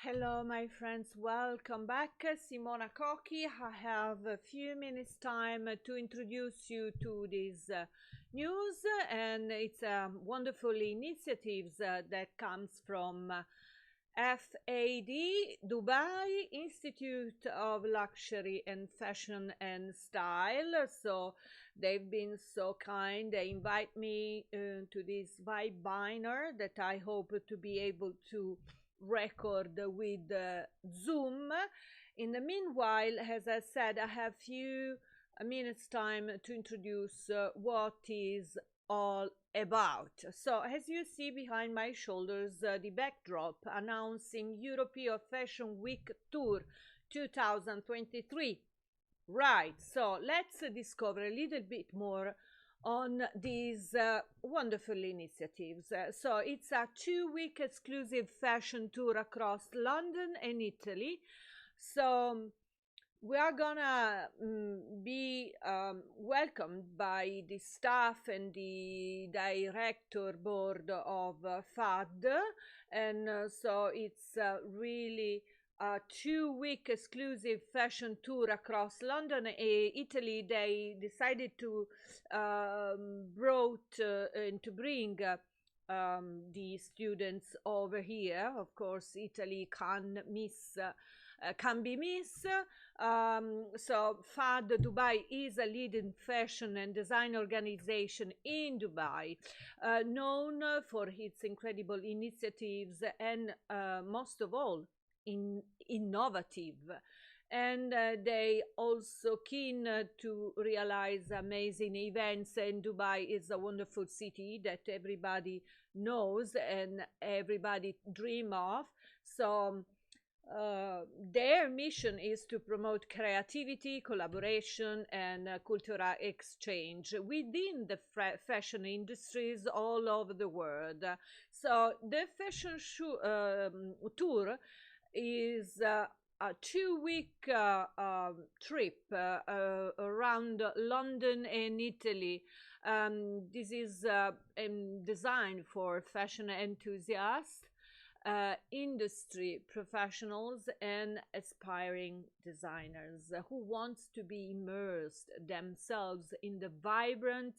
Hello, my friends. Welcome back. Simona Cochi. I have a few minutes time to introduce you to this news, and it's a wonderful initiatives that comes from FAD Dubai Institute of Luxury and Fashion and Style. So they've been so kind. They invite me to this vibe binder that I hope to be able to record with Zoom. In the meanwhile, as I said, I have few minutes time to introduce what is all about. So as you see behind my shoulders, the backdrop announcing European Fashion Week Tour 2023. Right, so let's discover a little bit more on these wonderful initiatives. So it's a 2-week exclusive fashion tour across London and Italy. So we are gonna be welcomed by the staff and the director board of FAD, and so it's really a 2-week exclusive fashion tour across London and Italy. They decided to bring the students over here. Of course, Italy can be missed. So FAD Dubai is a leading fashion and design organization in Dubai, known for its incredible initiatives and most of all, innovative. And they also keen to realize amazing events, and Dubai is a wonderful city that everybody knows and everybody dream of. So their mission is to promote creativity, collaboration, and cultural exchange within the fashion industries all over the world. So the fashion tour is a 2-week trip around London and Italy. This is designed for fashion enthusiasts, industry professionals, and aspiring designers who wants to be immersed themselves in the vibrant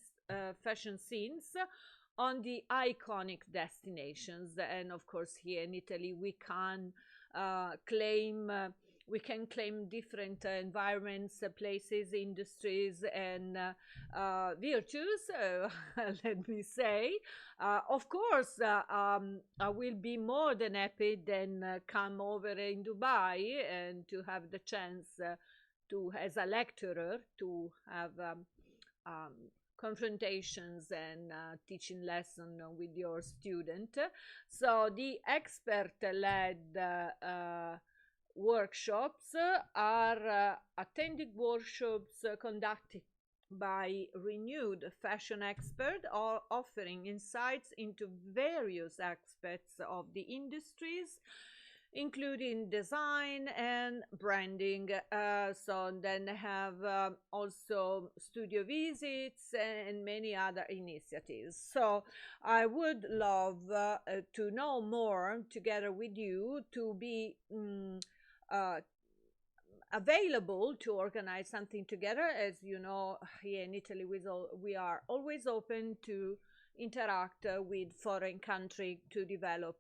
fashion scenes on the iconic destinations. And of course, here in Italy we can claim different environments, places, industries, and virtues, let me say. Of course, I will be more than happy then come over in Dubai and to have the chance to, as a lecturer, to have confrontations and teaching lesson with your student. So the expert-led workshops are attended workshops conducted by renewed fashion experts, offering insights into various aspects of the industries, including design and branding. So then have also studio visits and many other initiatives. So I would love to know more together with you, to be available to organize something together. As you know, here in Italy we are always open to interact with foreign country to develop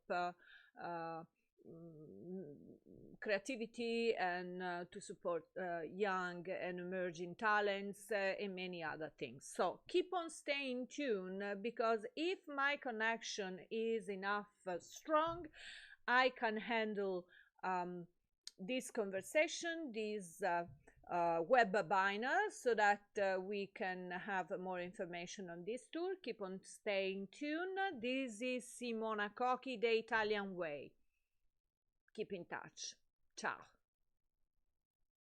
creativity and to support young and emerging talents and many other things. So keep on staying tuned, because if my connection is enough strong, I can handle this conversation, this web binder, so that we can have more information on this tour. Keep on staying tuned. This is Simona Cochi, the Italian way. Keep in touch. Ciao.